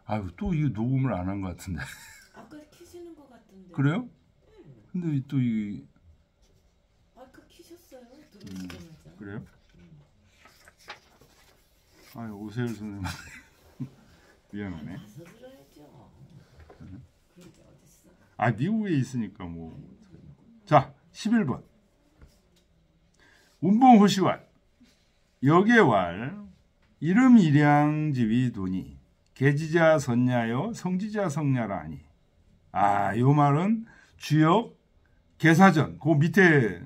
아유, 또 이거 녹음을 안 한 것 같은데. 아까 키시는 것 같은데. 그래요? 근데 또 이 아까 키셨어요. 들어오시자마자. 그래요? 아유, 오세열 선생님. 미안하네. 가서 들어야죠. 그게 어딨어. 아, 미국에 있으니까 뭐. 자, 11번. 운봉호시왈 역의왈 이름 일양지위 도니 계지자 선야여 성지자 성야라 하니. 아, 요 말은 주역 계사전, 그 밑에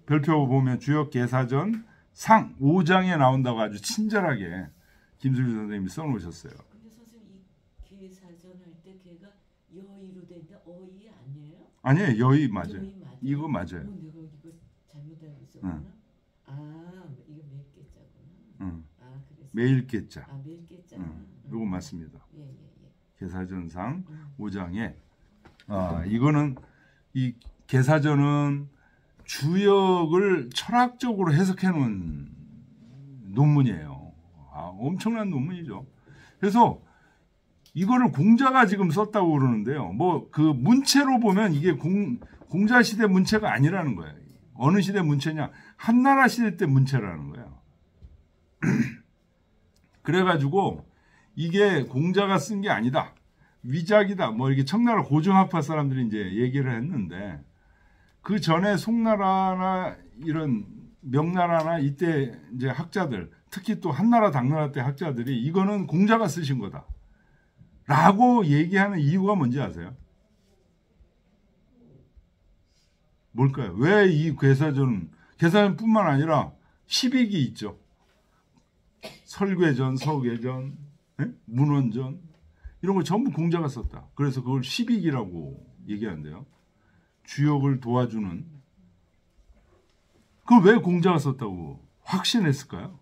별표 보면 주역 계사전 상 5장에 나온다고 아주 친절하게 김수리 선생님이 써놓으셨어요. 근데 선생님 이 계사전 할 때 걔가 여의로 된다. 어이 아니에요? 아니에요, 여의 맞아요. 여의 맞아요? 이거 맞아요. 내가 이거 잘못 알고 있었구나. 응. 아, 이거 몇 개자구나. 응. 아, 그래서 매일 계자. 아, 몇 개자. 요거 맞습니다. 예. 계사전상 5장에 이거는 이 계사전은 주역을 철학적으로 해석해 놓은 논문이에요. 엄청난 논문이죠. 그래서 이거를 공자가 지금 썼다고 그러는데요. 뭐 그 문체로 보면 이게 공자 시대 문체가 아니라는 거예요. 어느 시대 문체냐? 한나라 시대 때 문체라는 거예요. 그래가지고 이게 공자가 쓴 게 아니다. 위작이다. 뭐 이렇게 청나라 고종학파 사람들이 이제 얘기를 했는데 그 전에 송나라나 이런 명나라나 이때 이제 학자들, 특히 또 한나라 당나라 때 학자들이 이거는 공자가 쓰신 거다. 라고 얘기하는 이유가 뭔지 아세요? 뭘까요? 왜 이 계사전뿐만 아니라 12기 있죠. 설궤전, 서궤전, 문원전 이런 거 전부 공자가 썼다. 그래서 그걸 12기라고 얘기하는데요. 주역을 도와주는. 그걸 왜 공자가 썼다고 확신했을까요?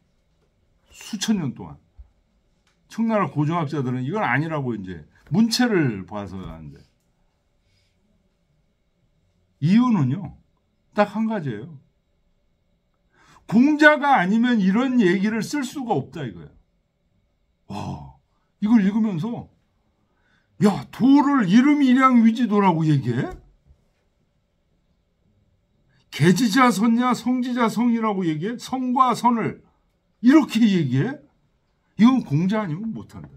수천 년 동안. 청나라 고종학자들은 이건 아니라고 이제 문체를 봐서 하는데. 이유는요. 딱 한 가지예요. 공자가 아니면 이런 얘기를 쓸 수가 없다 이거예요. 와, 이걸 읽으면서 야, 도를 이름 일양 위지도라고 얘기해? 계지자 선야 성지자 성이라고 얘기해? 성과 선을 이렇게 얘기해? 이건 공자 아니면 못한다.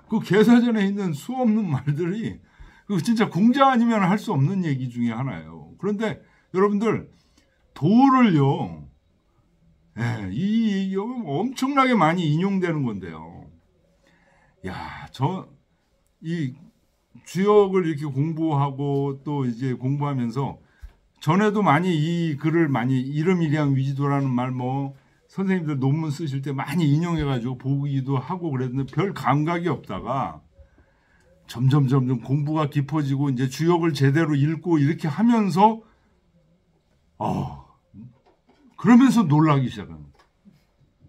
그 계사전에 있는 수없는 말들이 그 진짜 공자 아니면 할 수 없는 얘기 중에 하나예요. 그런데 여러분들 도를요, 이 엄청나게 많이 인용되는 건데요. 야, 이 주역을 이렇게 공부하고 또 이제 공부하면서 전에도 많이 이 글을 많이 이름 일양 위지도라는 말 뭐 선생님들 논문 쓰실 때 많이 인용해가지고 보기도 하고 그랬는데 별 감각이 없다가 점점 공부가 깊어지고 이제 주역을 제대로 읽고 이렇게 하면서 그러면서 놀라기 시작합니다.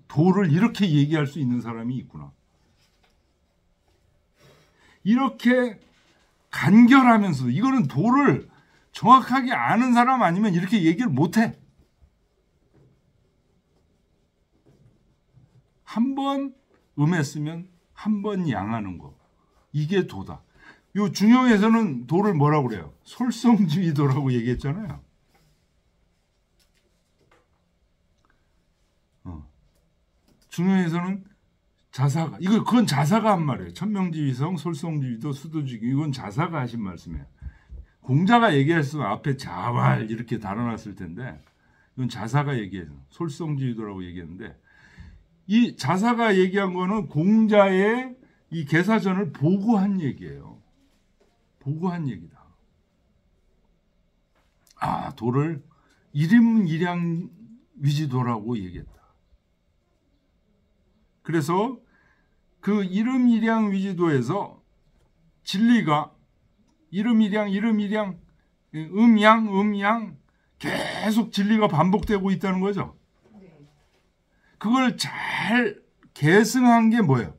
도를 이렇게 얘기할 수 있는 사람이 있구나. 이렇게 간결하면서도 이거는 도를 정확하게 아는 사람 아니면 이렇게 얘기를 못해. 한 번 음했으면 한 번 양하는 거. 이게 도다. 요 중용에서는 도를 뭐라고 그래요? 솔성주의도라고 얘기했잖아요. 중용에서는 자사가, 그건 자사가 한 말이에요. 천명지위성, 솔성주의도, 수도주의. 이건 자사가 하신 말씀이에요. 공자가 얘기했으면 앞에 자왈 이렇게 달아놨을 텐데, 이건 자사가 얘기해서 솔성주의도라고 얘기했는데, 이 자사가 얘기한 거는 공자의 이 계사전을 보고한 얘기예요. 보고한 얘기다. 도를 이름 일양 위지도라고 얘기했다. 그래서 그 이름 일양 위지도에서 진리가 이름 일양 음양 계속 진리가 반복되고 있다는 거죠. 그걸 잘 계승한 게 뭐예요?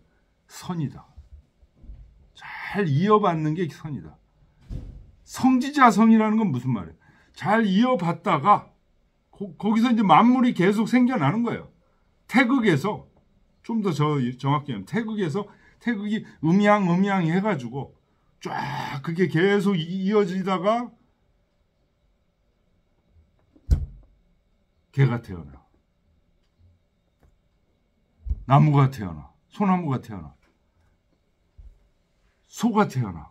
선이다. 잘 이어받는 게 선이다. 성지자성이라는 건 무슨 말이에요? 잘 이어받다가 거기서 이제 만물이 계속 생겨나는 거예요. 태극에서 좀 더 정확히 하면 태극이 음양 해가지고 쫙 그게 계속 이어지다가 개가 태어나. 나무가 태어나. 소나무가 태어나. 소가 태어나.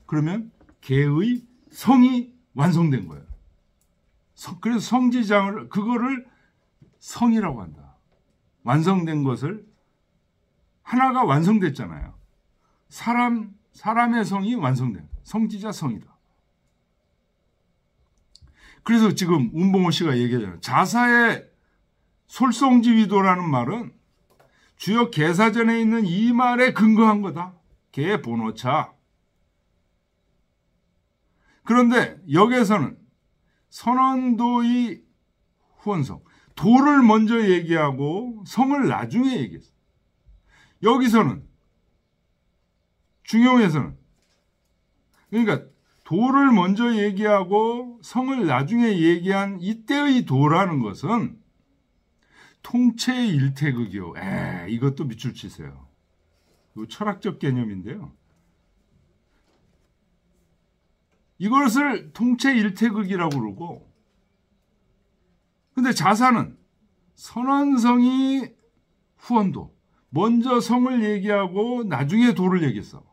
그러면 개의 성이 완성된 거예요. 그래서 성지장을 그거를 성이라고 한다. 완성된 것을 하나가 완성됐잖아요. 사람의 성이 완성된 성지자 성이다. 그래서 지금 운봉호 씨가 얘기하잖아요. 자사의 솔송지위도라는 말은 주역 개사전에 있는 이 말에 근거한 거다. 개 본오차. 그런데 여기에서는 선언도의 후원성, 도를 먼저 얘기하고 성을 나중에 얘기했어. 여기서는 중용에서는 그러니까 도를 먼저 얘기하고 성을 나중에 얘기한 이때의 도라는 것은 통체 일태극이요. 이것도 밑줄 치세요. 이거 철학적 개념인데요. 이것을 통체 일태극이라고 그러고, 근데 자사는 선언성이 후원도, 먼저 성을 얘기하고 나중에 도를 얘기했어.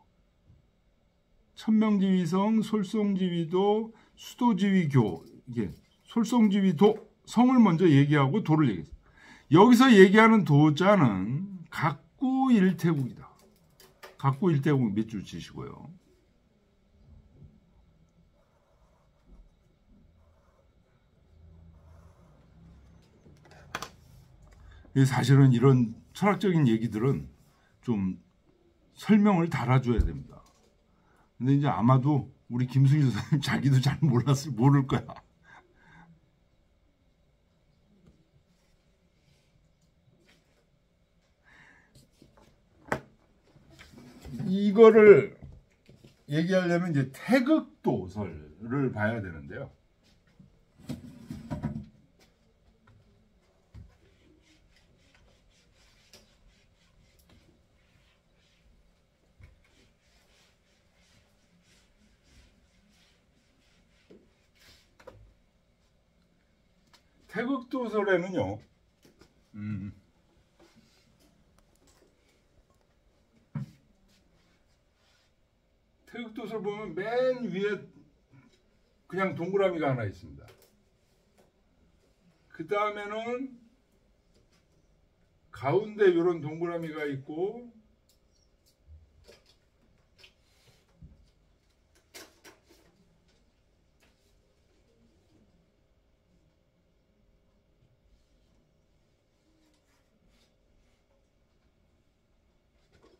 천명지위성, 솔송지위도, 수도지위교, 이게 솔송지위도, 성을 먼저 얘기하고 도를 얘기했어. 여기서 얘기하는 도자는 각구 일태국이다. 각구 일태국 밑줄 치시고요. 사실은 이런 철학적인 얘기들은 좀 설명을 달아줘야 됩니다. 근데 이제 아마도 우리 김승희 선생님 자기도 잘 모를 거야. 이거를 얘기하려면 이제 태극도설을 봐야 되는데요. 태극도설에는요, 태극도설 보면 맨 위에 그냥 동그라미가 하나 있습니다. 그 다음에는 가운데 이런 동그라미가 있고,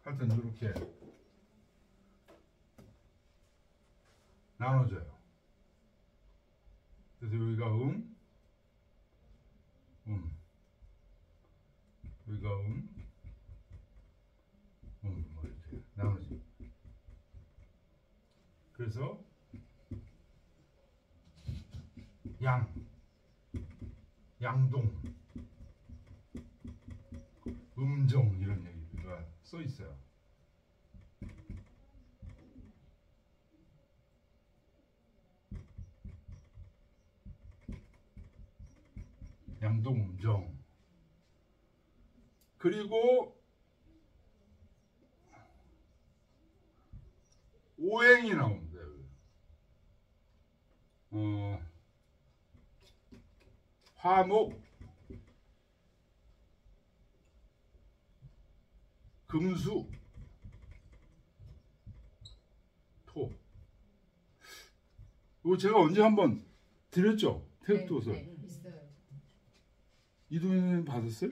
하여튼 이렇게 나눠져요. 그래서 여기가 여기가 뭐 이렇게 나눠져요. 그래서 양동, 음정 이런 얘기가 써 있어요. 양동, 음정. 그리고 오행이 나옵니다. 화목, 금수, 토. 이거 제가 언제 한번 드렸죠? 태극도설. 네, 있어요. 이동현 선생님 받았어요?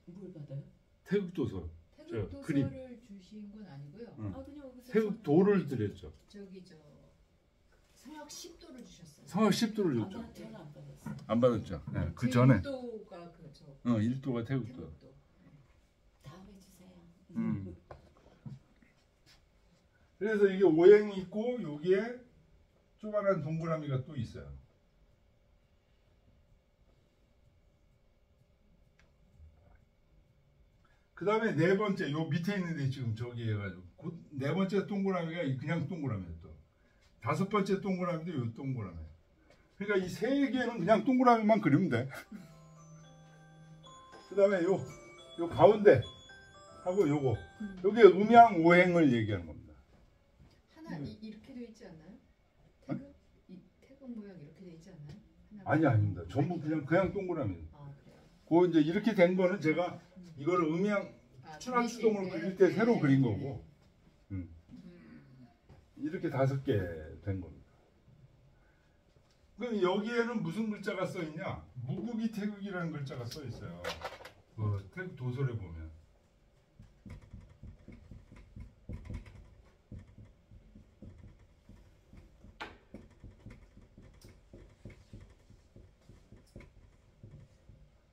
뭘 받아요? 태극도설. 태극도서를 주신 건 아니고요. 아 그냥 여기서 태극도를 드렸죠. 저기 성역 10도를 주셨어요. 성악 10도를 아, 줬죠. 저는 안 받았어요. 안 받았죠. 네, 그 전에. 1도가 그죠. 1도가 태극도. 태극도. 다음에 주세요. 그래서 이게 오행이 있고 여기에 조그만한 동그라미가 또 있어요. 그 다음에 네 번째, 요 밑에 있는데 지금 저기 해가지고, 네 번째 동그라미가 그냥 동그라미예요, 또. 다섯 번째 동그라미도 요 동그라미. 그러니까 이 세 개는 그냥 동그라미만 그리면 돼. 그 다음에 요 가운데 하고 요거. 요게 음양오행을 얘기하는 겁니다. 하나 이렇게 돼 있지 않나요? 태극? 이 태극 모양 이렇게 돼 있지 않나요? 아니, 아닙니다. 전부 그냥 동그라미. 아, 그래요. 그 이제 이렇게 된 거는 제가 이거를 추락추동을 그릴 때 새로 그린 거고. 이렇게 5개 된 겁니다. 그럼 여기에는 무슨 글자가 써 있냐? 무국이 태극이라는 글자가 써 있어요. 그 태극 도설에 보면.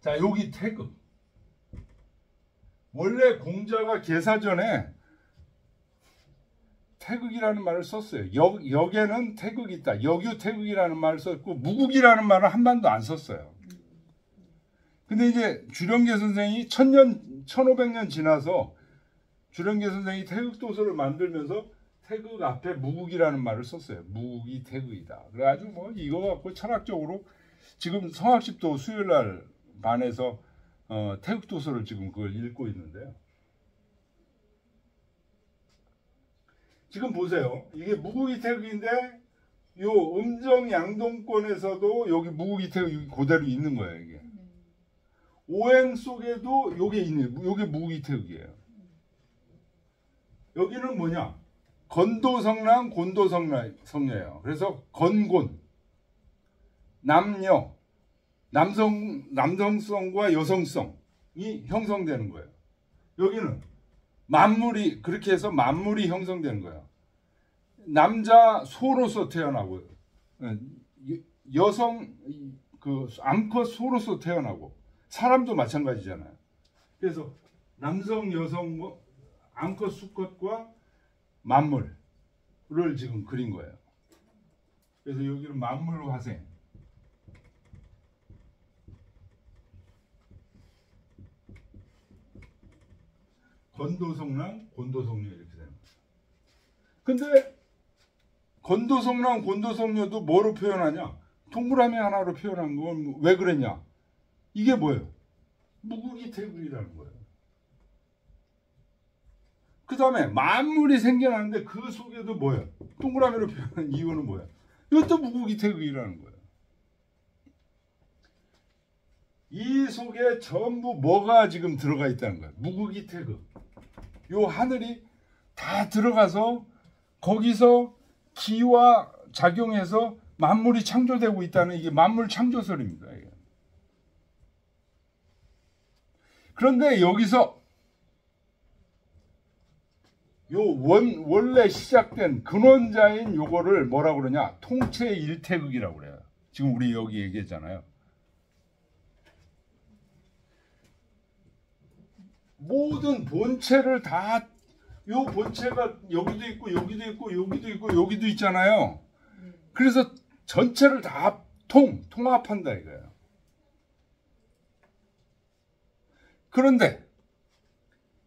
자, 여기 태극. 원래 공자가 계사전에 태극이라는 말을 썼어요. 역에는 태극이 있다. 역유태극이라는 말을 썼고 무국이라는 말은 한 번도 안 썼어요. 근데 이제 주령계 선생이 1500년 지나서 주령계 선생이 태극도서를 만들면서 태극 앞에 무국이라는 말을 썼어요. 무국이 태극이다. 그래가지고 뭐 이거 갖고 철학적으로 지금 성학십도 수요일날 반에서 태극도서를 지금 그걸 읽고 있는데요. 지금 보세요. 이게 무국이 태극인데 요 음정 양동권에서도 여기 무국이 태극이 그대로 있는 거예요. 이게 오행 속에도 요게 있는, 요게 무국이 태극이에요. 여기는 뭐냐? 건도성랑 곤도성녀예요. 그래서 건곤, 남녀, 남성성과 여성성이 형성되는 거예요. 여기는 만물이, 그렇게 해서 만물이 형성되는 거예요. 남자 소로서 태어나고, 여성 암컷 소로서 태어나고, 사람도 마찬가지잖아요. 그래서 남성, 여성, 암컷, 수컷과 만물을 지금 그린 거예요. 그래서 여기는 만물 화생. 건도성랑 곤도성녀 이렇게 되는 거예요. 근데 건도성랑 곤도성녀도 뭐로 표현하냐? 동그라미 하나로 표현한 건 왜 그랬냐? 이게 뭐예요? 무국이 태극이라는 거예요. 그 다음에 만물이 생겨나는데 그 속에도 뭐예요? 동그라미로 표현한 이유는 뭐예요? 이것도 무국이 태극이라는 거예요. 이 속에 전부 뭐가 지금 들어가 있다는 거예요? 무국이 태극. 요 하늘이 다 들어가서 거기서 기와 작용해서 만물이 창조되고 있다는 이게 만물 창조설입니다. 이게. 그런데 여기서 요 원래 시작된 근원자인 요거를 뭐라고 그러냐? 통체 일태극이라고 그래요. 지금 우리 여기 얘기했잖아요. 모든 본체를 다, 요 본체가 여기도 있고 여기도 있고 여기도 있고 여기도 있잖아요. 그래서 전체를 다 통합한다 이거예요. 그런데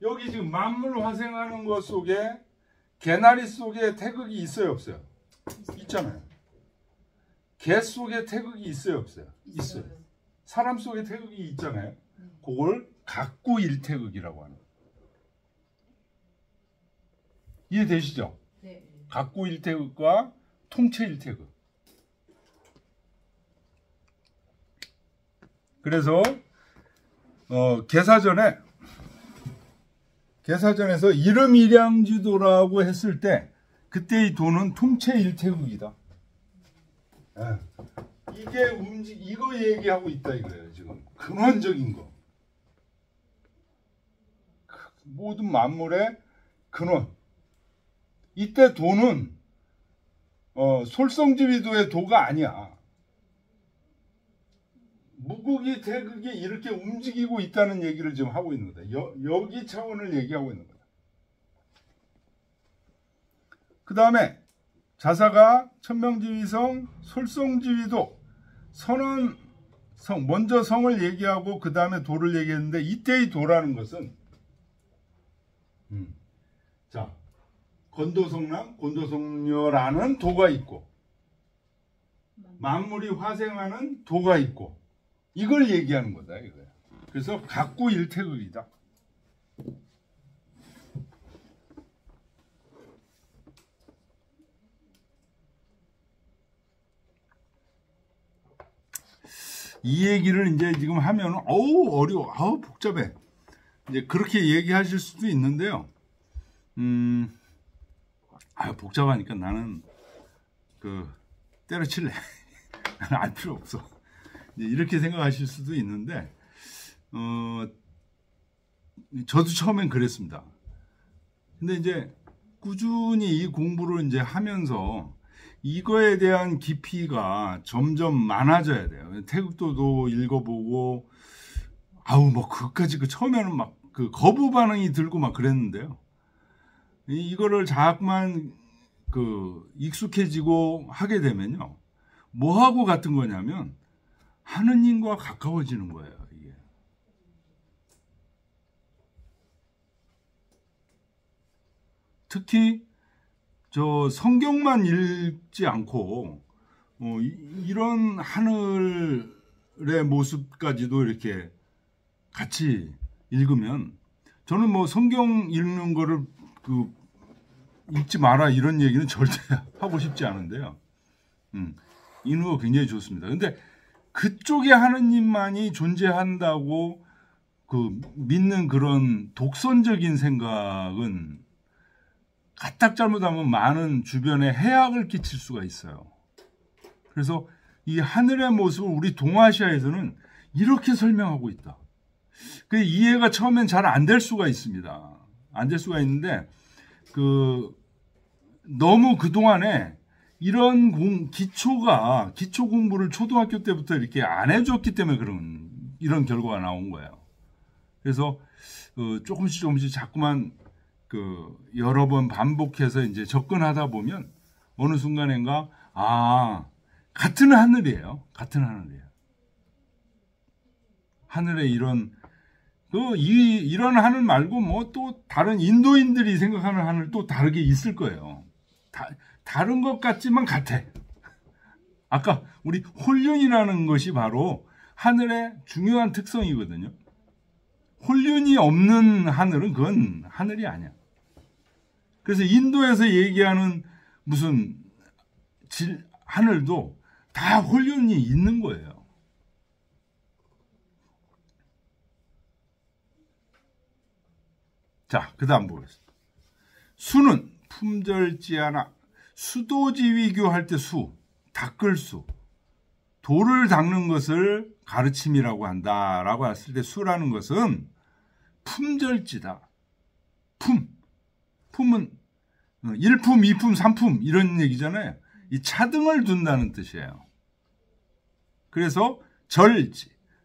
여기 지금 만물 화생하는 것 속에 개나리 속에 태극이 있어요 없어요? 있잖아요. 개 속에 태극이 있어요 없어요? 있어요. 사람 속에 태극이 있잖아요. 그걸 각구일태극이라고 하는 거예요. 이해되시죠? 네. 각구일태극과 통체일태극. 그래서 계사전에서 이름일양지도라고 했을 때 그때 이 도는 통체일태극이다. 이게 이거 얘기하고 있다 이거예요. 지금 근원적인 거. 모든 만물의 근원. 이때 도는 솔성지위도의 도가 아니야. 무국이 태극이 이렇게 움직이고 있다는 얘기를 지금 하고 있는 거다. 여기 차원을 얘기하고 있는 거다. 그 다음에 자사가 천명지위성, 솔성지위도, 선언성, 먼저 성을 얘기하고 그 다음에 도를 얘기했는데 이때의 도라는 것은 자, 건도성랑 곤도성녀라는 도가 있고 만물이 화생하는 도가 있고 이걸 얘기하는 거다 이거야. 그래서 각구 일태극이다. 이 얘기를 이제 지금 하면 어우 어려워, 아우 복잡해. 이제 그렇게 얘기하실 수도 있는데요. 복잡하니까 나는 때려칠래. 나는 알 필요 없어. 이제 이렇게 생각하실 수도 있는데, 저도 처음엔 그랬습니다. 근데 이제 꾸준히 이 공부를 이제 하면서 이거에 대한 깊이가 점점 많아져야 돼요. 태극도도 읽어보고, 그것까지 처음에는 막 거부 반응이 들고 막 그랬는데요. 이거를 자꾸만 익숙해지고 하게 되면요. 뭐하고 같은 거냐면 하느님과 가까워지는 거예요, 이게. 특히 저 성경만 읽지 않고 이런 하늘의 모습까지도 이렇게 같이 읽으면, 저는 뭐 성경 읽는 거를 읽지 마라 이런 얘기는 절대 하고 싶지 않은데요. 인후가 굉장히 좋습니다. 근데 그쪽에 하느님만이 존재한다고 믿는 그런 독선적인 생각은 까딱 잘못하면 많은 주변에 해악을 끼칠 수가 있어요. 그래서 이 하늘의 모습을 우리 동아시아에서는 이렇게 설명하고 있다. 그 이해가 처음엔 잘 안 될 수가 있습니다. 안 될 수가 있는데 너무 그동안에 이런 기초 공부를 초등학교 때부터 이렇게 안 해줬기 때문에 이런 결과가 나온 거예요. 그래서 조금씩 자꾸만 여러 번 반복해서 이제 접근하다 보면 어느 순간인가 같은 하늘이에요. 같은 하늘이에요. 하늘에 이런 하늘 말고 뭐 또 다른 인도인들이 생각하는 하늘 또 다르게 있을 거예요. 다른 것 같지만 같아. 아까 우리 홀륜이라는 것이 바로 하늘의 중요한 특성이거든요. 홀륜이 없는 하늘은 그건 하늘이 아니야. 그래서 인도에서 얘기하는 무슨 하늘도 다 홀륜이 있는 거예요. 자, 그 다음 보겠습니다. 수는 품절지하나 수도지위교 할 때 닦을 수, 돌을 닦는 것을 가르침이라고 한다라고 했을 때 수라는 것은 품절지다. 품은 1품, 2품, 3품 이런 얘기잖아요. 이 차등을 둔다는 뜻이에요. 그래서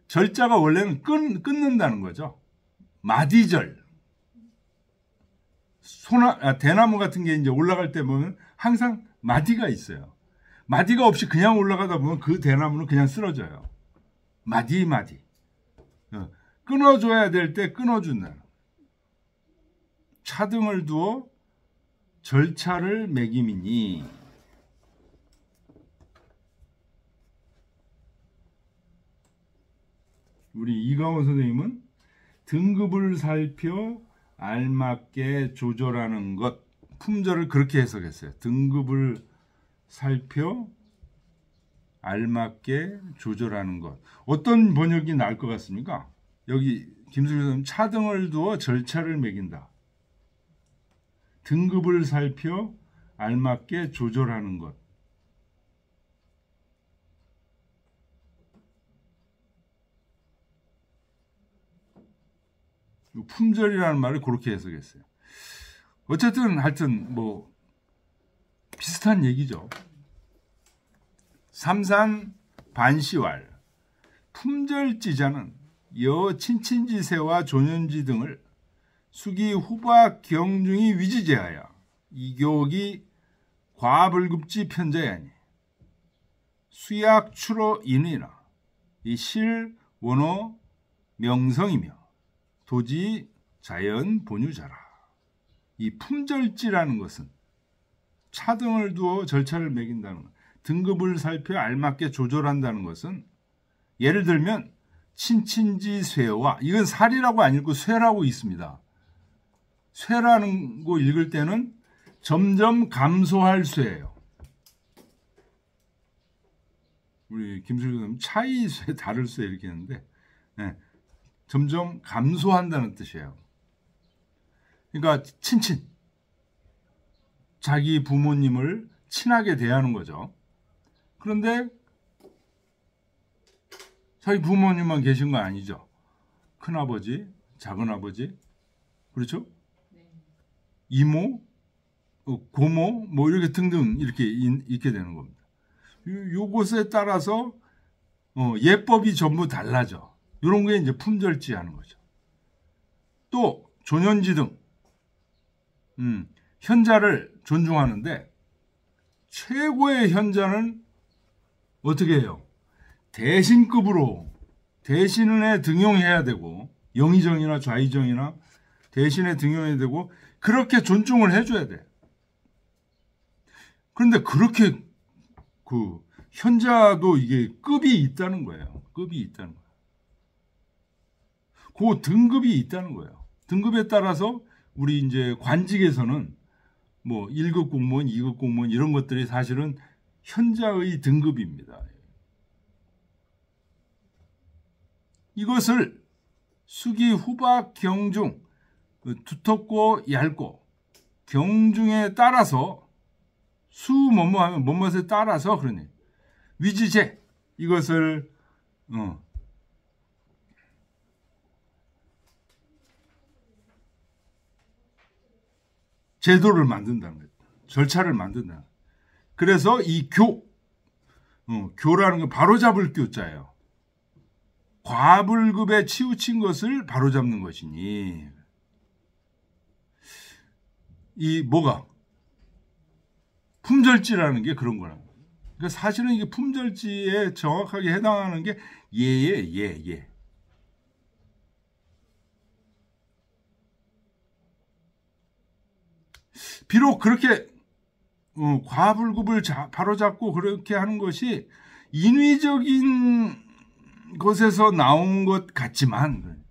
절자가 원래는 끊는다는 거죠. 마디절. 대나무 같은 게 이제 올라갈 때 보면 항상 마디가 있어요. 마디가 없이 그냥 올라가다 보면 그 대나무는 그냥 쓰러져요. 마디. 끊어줘야 될 때 끊어준다. 차등을 두어 절차를 매김이니. 우리 이강원 선생님은 등급을 살펴 알맞게 조절하는 것, 품절을 그렇게 해석했어요. 등급을 살펴 알맞게 조절하는 것. 어떤 번역이 나을 것 같습니까? 여기 김수리 선생님 차등을 두어 절차를 매긴다. 등급을 살펴 알맞게 조절하는 것. 품절이라는 말을 그렇게 해석했어요. 어쨌든 하여튼 뭐 비슷한 얘기죠. 삼산 반시왈 품절지자는 여 친친지세와 조년지 등을 수기 후박 경중이 위지제하여 이교기 과불급지 편자야니 수약 추로 인이나 이 실 원어 명성이며 도지 자연 본유자라. 이 품절지라는 것은 차등을 두어 절차를 매긴다는 것, 등급을 살펴 알맞게 조절한다는 것은 예를 들면 친친지 쇠와 이건 살이라고 안 읽고 쇠라고 있습니다. 쇠라는 거 읽을 때는 점점 감소할 쇠예요. 우리 김슬기 선생님 차이 쇠, 다를 쇠 이렇게 했는데 네, 점점 감소한다는 뜻이에요. 그러니까 친친, 자기 부모님을 친하게 대하는 거죠. 그런데 자기 부모님만 계신 거 아니죠. 큰아버지, 작은아버지, 그렇죠? 이모, 고모, 뭐 이렇게 등등 이렇게 있게 되는 겁니다. 요것에 따라서 예법이 전부 달라져. 이런 게 이제 품절지 하는 거죠. 또 존현지 등 현자를 존중하는데 최고의 현자는 어떻게 해요? 대신급으로 대신에 등용해야 되고 영의정이나 좌의정이나 대신에 등용해야 되고 그렇게 존중을 해줘야 돼. 그런데 그렇게 그 현자도 이게 급이 있다는 거예요. 급이 있다는 거예요. 그 등급이 있다는 거예요. 등급에 따라서 우리 이제 관직에서는 뭐 1급 공무원, 2급 공무원 이런 것들이 사실은 현자의 등급입니다. 이것을 수기, 후박, 경중, 두텁고 얇고 경중에 따라서 수 뭐뭐 하면 뭐뭐에 따라서 그러니 위지제 이것을 제도를 만든다는 거예요. 절차를 만든다. 그래서 이 교라는 건 바로잡을 교자예요. 과불급에 치우친 것을 바로잡는 것이니 이 뭐가 품절지라는 게 그런 거라. 그러니까 사실은 이게 품절지에 정확하게 해당하는 게 예. 비록 그렇게 과불급을 바로잡고 그렇게 하는 것이 인위적인 것에서 나온 것 같지만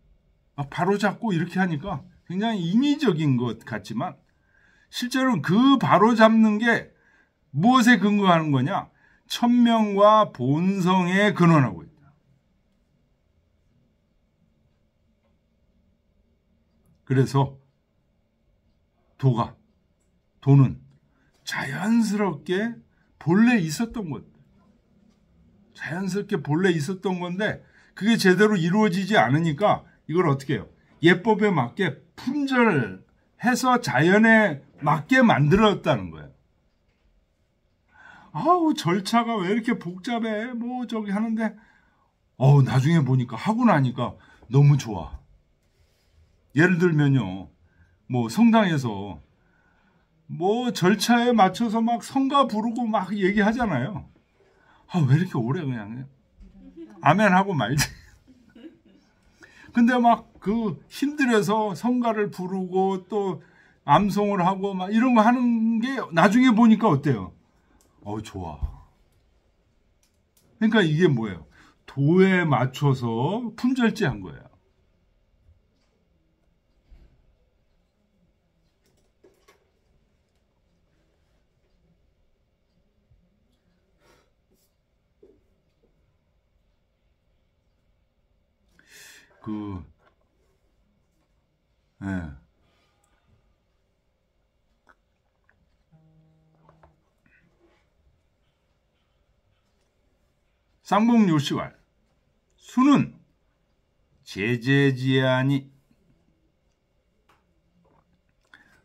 바로잡고 이렇게 하니까 굉장히 인위적인 것 같지만 실제로는 그 바로잡는 게 무엇에 근거하는 거냐? 천명과 본성에 근원하고 있다. 그래서 도는 자연스럽게 본래 있었던 것. 자연스럽게 본래 있었던 건데 그게 제대로 이루어지지 않으니까 이걸 어떻게 해요? 예법에 맞게 품절해서 자연에 맞게 만들었다는 거예요. 아우 절차가 왜 이렇게 복잡해? 뭐 저기 하는데 나중에 보니까 하고 나니까 너무 좋아. 예를 들면요. 뭐 성당에서 뭐 절차에 맞춰서 막 성가 부르고 막 얘기하잖아요. 왜 이렇게 오래 그냥 아멘 하고 말지. 근데 막 그 힘들어서 성가를 부르고 또 암송을 하고 막 이런 거 하는 게 나중에 보니까 어때요? 좋아. 그러니까 이게 뭐예요? 도에 맞춰서 품절지 한 거예요. 쌍봉요시왈 수는 제제지아니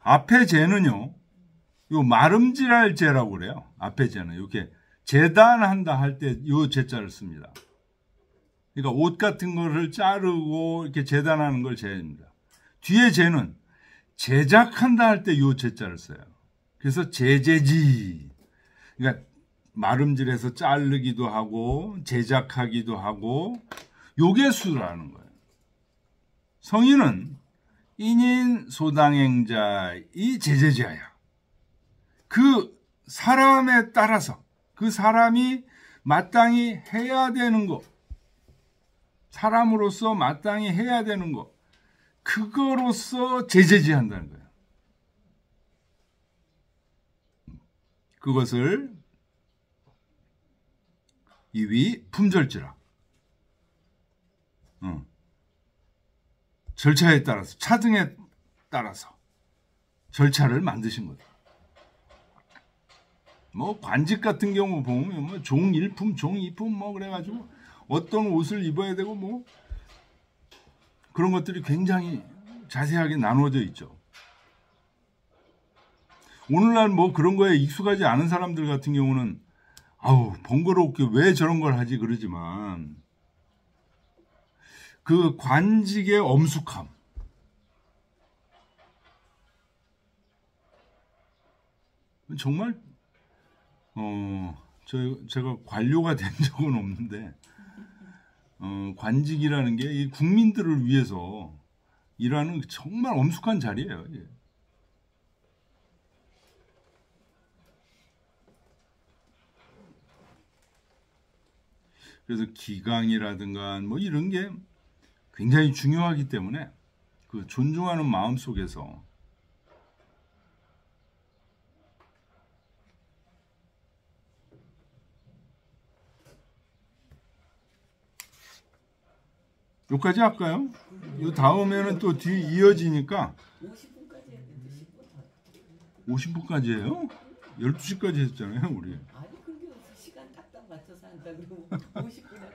앞에 제는요 요 마름질할 제라고 그래요. 앞에 제는 이렇게 재단한다 할 때 요 제자를 씁니다. 그러니까 옷 같은 거를 자르고 이렇게 재단하는 걸 제입니다. 뒤에 제는 제작한다 할 때 요 제자를 써요. 그래서 제제지. 그러니까 마름질해서 자르기도 하고 제작하기도 하고 요게 수라는 거예요. 성인은 인인 소당행자의 제재제하야. 그 사람에 따라서 그 사람이 마땅히 해야 되는 거, 사람으로서 마땅히 해야 되는 거, 그거로서 제재제한다는 거예요. 그것을 이위 품절지라. 절차에 따라서, 차등에 따라서 절차를 만드신 거다. 뭐 관직 같은 경우 보면 뭐 종일품, 종이품 뭐 그래가지고 어떤 옷을 입어야 되고 뭐 그런 것들이 굉장히 자세하게 나누어져 있죠. 오늘날 뭐 그런 거에 익숙하지 않은 사람들 같은 경우는 아우 번거롭게 왜 저런 걸 하지 그러지만 그 관직의 엄숙함, 정말 제가 관료가 된 적은 없는데 관직이라는 게 이 국민들을 위해서 일하는 정말 엄숙한 자리예요. 예. 그래서 기강이라든가 뭐 이런 게 굉장히 중요하기 때문에 그 존중하는 마음 속에서 여기까지 할까요? 이 다음에는 또 뒤 이어지니까 50분까지 했는데 10분 더. 50분까지예요? 12시까지 했잖아요, 우리. 아니 그게 시간 딱딱 맞춰서 한다 그러면 50분